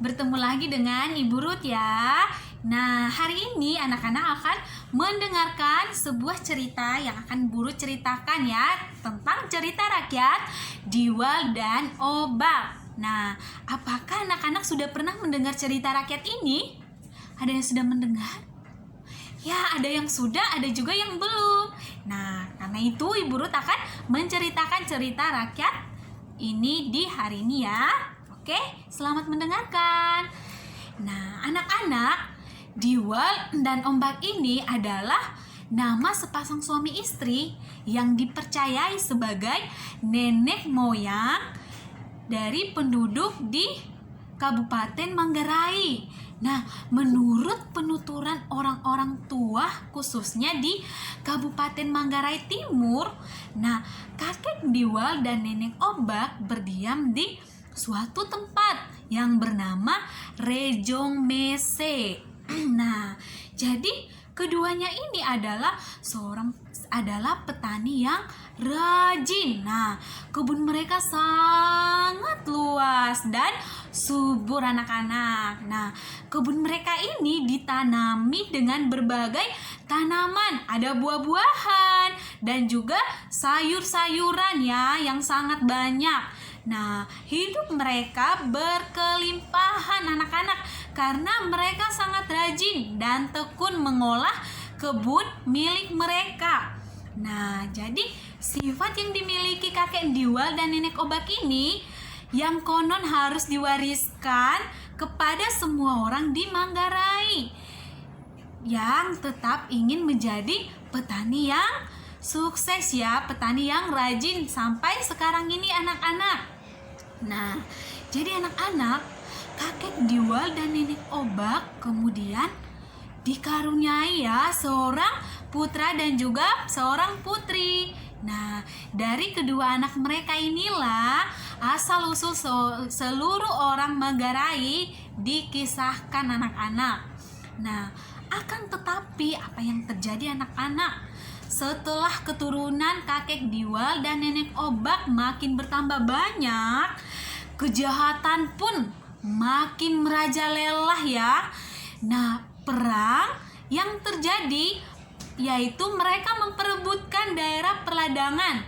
bertemu lagi dengan Ibu Ruth ya. Nah, hari ini anak-anak akan mendengarkan sebuah cerita yang akan Ibu Ruth ceritakan ya, tentang cerita rakyat Diwal dan Obak. Nah, apakah anak-anak sudah pernah mendengar cerita rakyat ini? Ada yang sudah mendengar? Ya, ada yang sudah, ada juga yang belum. Nah, karena itu Ibu Ruth akan menceritakan cerita rakyat ini di hari ini ya. Oke, selamat mendengarkan. Nah, anak-anak, Diwal dan Ombak ini adalah nama sepasang suami istri yang dipercayai sebagai nenek moyang dari penduduk di Kabupaten Manggarai. Nah, menurut penuturan orang-orang tua khususnya di Kabupaten Manggarai Timur, nah, kakek Diwal dan nenek Obak berdiam di suatu tempat yang bernama Rejong Mese. Nah, jadi keduanya ini adalah petani yang rajin. Nah, kebun mereka sangat luas dan subur anak-anak. Nah, kebun mereka ini ditanami dengan berbagai tanaman, ada buah-buahan dan juga sayur-sayuran ya yang sangat banyak. Nah, hidup mereka berkelimpahan anak-anak karena mereka sangat rajin dan tekun mengolah kebun milik mereka. Nah, jadi sifat yang dimiliki kakek Diwal dan nenek Obak ini yang konon harus diwariskan kepada semua orang di Manggarai yang tetap ingin menjadi petani yang sukses ya, petani yang rajin sampai sekarang ini anak-anak. Nah, jadi anak-anak, kakek Diwal dan nenek Obak kemudian dikaruniai ya seorang putra dan juga seorang putri. Nah, dari kedua anak mereka inilah asal-usul seluruh orang Manggarai dikisahkan anak-anak. Nah, akan tetapi apa yang terjadi anak-anak? Setelah keturunan kakek Diwal dan nenek Obak makin bertambah banyak, kejahatan pun makin merajalela ya. Nah, perang yang terjadi yaitu mereka memperebutkan daerah perladangan.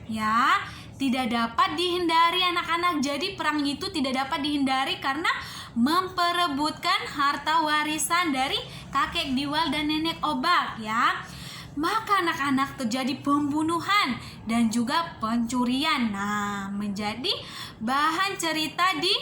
Ya, tidak dapat dihindari anak-anak. Jadi perang itu tidak dapat dihindari karena memperebutkan harta warisan dari kakek Diwal dan nenek Obak ya. Maka anak-anak terjadi pembunuhan dan juga pencurian. Nah, menjadi bahan cerita di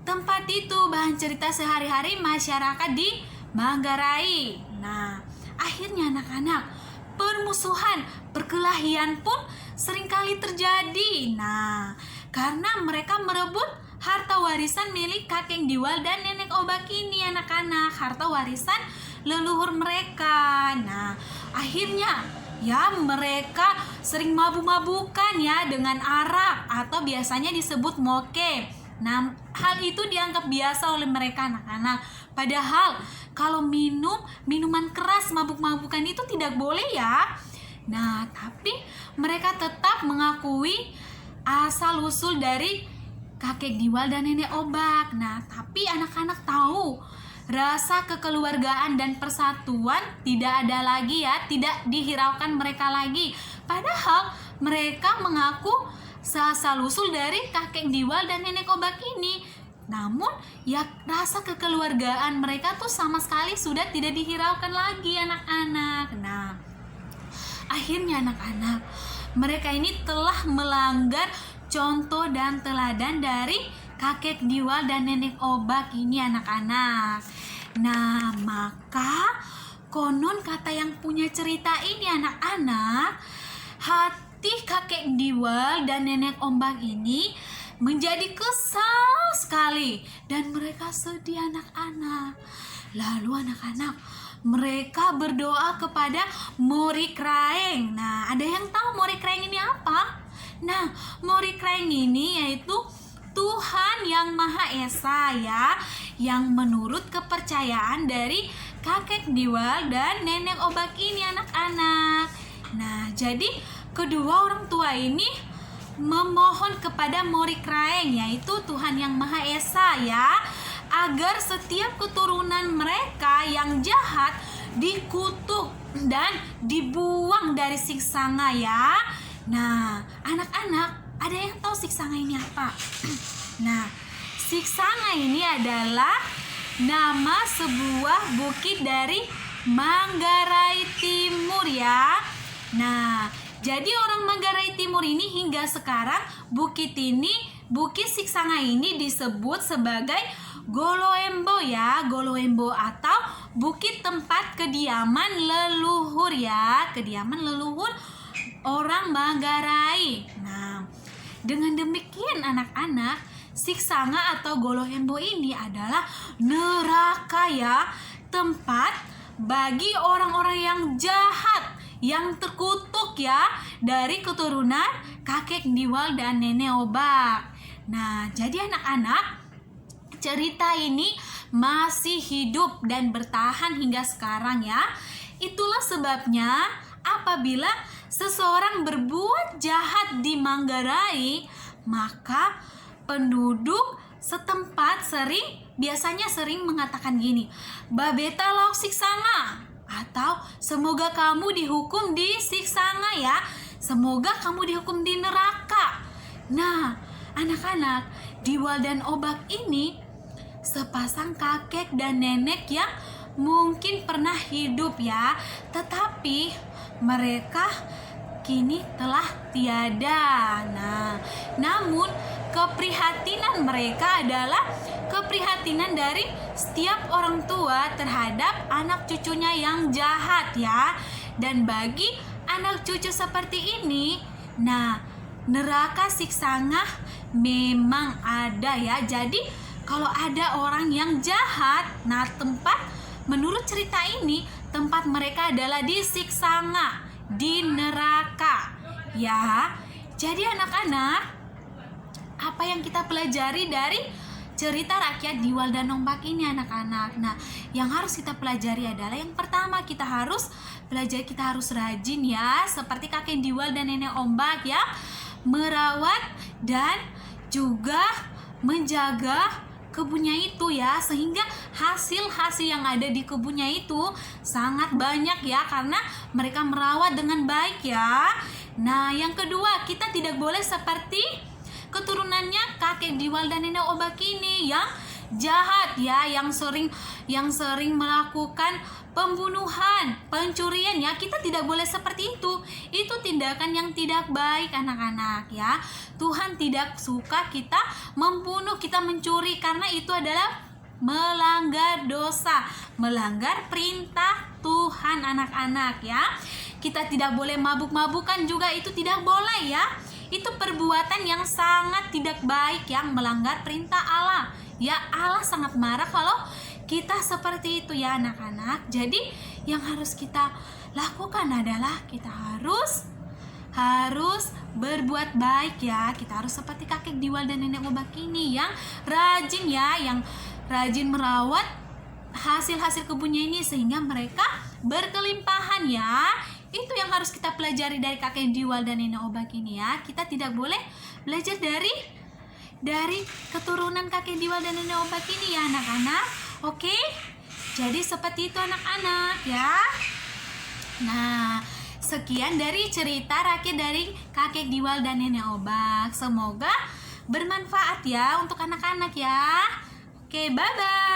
tempat itu, bahan cerita sehari-hari masyarakat di Manggarai. Nah, akhirnya anak-anak, permusuhan, perkelahian pun seringkali terjadi. Nah, karena mereka merebut harta warisan milik kakek Diwal dan nenek Obak ini anak-anak, harta warisan leluhur mereka. Nah, akhirnya ya mereka sering mabuk-mabukan ya dengan arak atau biasanya disebut moke. Nah, hal itu dianggap biasa oleh mereka anak-anak. Padahal kalau minuman keras, mabuk-mabukan itu tidak boleh ya. Nah, tapi mereka tetap mengakui asal-usul dari kakek Diwal dan nenek Obak. Nah, tapi anak-anak tahu rasa kekeluargaan dan persatuan tidak ada lagi ya, tidak dihiraukan mereka lagi. Padahal mereka mengaku asal-usul dari kakek Diwal dan nenek Obak ini. Namun ya rasa kekeluargaan mereka tuh sama sekali sudah tidak dihiraukan lagi anak-anak. Nah, akhirnya anak-anak, mereka ini telah melanggar contoh dan teladan dari kakek Diwal dan nenek Obak ini anak-anak. Nah, maka konon kata yang punya cerita ini anak-anak, hati kakek Diwal dan nenek Obak ini menjadi kesal sekali dan mereka sedih anak-anak. Lalu anak-anak, mereka berdoa kepada Mori Kraeng. Nah, ada yang tahu Mori Kraeng ini apa? Nah, Mori Kraeng ini yaitu Tuhan yang Maha Esa ya, yang menurut kepercayaan dari kakek Diwal dan nenek Obak ini anak-anak. Nah, jadi kedua orang tua ini memohon kepada Morik Raeng, yaitu Tuhan Yang Maha Esa ya, agar setiap keturunan mereka yang jahat dikutuk dan dibuang dari Siksanga ya. Nah, anak-anak, ada yang tahu Siksanga ini apa? Nah, Siksanga ini adalah nama sebuah bukit dari Manggarai Timur ya. Nah, jadi orang Manggarai Timur ini hingga sekarang bukit Siksanga ini disebut sebagai Goloembo ya, Goloembo atau bukit tempat kediaman leluhur ya, kediaman leluhur orang Manggarai. Nah, dengan demikian anak-anak, Siksanga atau Goloembo ini adalah neraka ya, tempat bagi orang-orang yang jahat, yang terkutuk ya, dari keturunan kakek Diwal dan nenek Obak. Nah, jadi anak-anak, cerita ini masih hidup dan bertahan hingga sekarang ya. Itulah sebabnya apabila seseorang berbuat jahat di Manggarai, maka penduduk setempat biasanya sering mengatakan gini, "Babeta lauk Siksanga," atau "Semoga kamu dihukum di Siksanga ya, semoga kamu dihukum di neraka." Nah, anak-anak, Diwal dan Obak ini sepasang kakek dan nenek yang mungkin pernah hidup ya, tetapi mereka kini telah tiada. Nah, namun keprihatinan mereka adalah keprihatinan dari setiap orang tua terhadap anak cucunya yang jahat ya. Dan bagi anak cucu seperti ini, nah, neraka Siksanga memang ada ya. Jadi kalau ada orang yang jahat, nah menurut cerita ini, tempat mereka adalah di Siksanga, di neraka ya. Jadi anak-anak, apa yang kita pelajari dari cerita rakyat Diwal dan Obak ini anak-anak? Nah, yang harus kita pelajari adalah yang pertama, kita harus rajin ya, seperti kakek Diwal dan nenek Obak ya, merawat dan juga menjaga kebunnya itu ya, sehingga hasil-hasil yang ada di kebunnya itu sangat banyak ya, karena mereka merawat dengan baik ya. Nah, yang kedua, kita tidak boleh seperti keturunannya kakek Diwal dan nenek Obak ini yang jahat ya, yang sering melakukan pembunuhan, pencurian ya. Kita tidak boleh seperti itu. Itu tindakan yang tidak baik anak-anak ya. Tuhan tidak suka kita membunuh, kita mencuri, karena itu adalah melanggar dosa, melanggar perintah Tuhan anak-anak ya. Kita tidak boleh mabuk-mabukan juga, itu tidak boleh ya. Itu perbuatan yang sangat tidak baik, yang melanggar perintah Allah. Ya, Allah sangat marah kalau kita seperti itu ya anak-anak. Jadi yang harus kita lakukan adalah kita harus berbuat baik ya. Kita harus seperti kakek Diwal dan nenek Obak ini yang rajin ya, yang rajin merawat hasil-hasil kebunnya ini sehingga mereka berkelimpahan ya. Itu yang harus kita pelajari dari kakek Diwal dan nenek Obak ini ya. Kita tidak boleh belajar dari keturunan kakek Diwal dan nenek Obak ini ya anak-anak. Oke? Jadi seperti itu anak-anak ya. Nah, sekian dari cerita rakyat dari kakek Diwal dan nenek Obak. Semoga bermanfaat ya untuk anak-anak ya. Oke, bye-bye.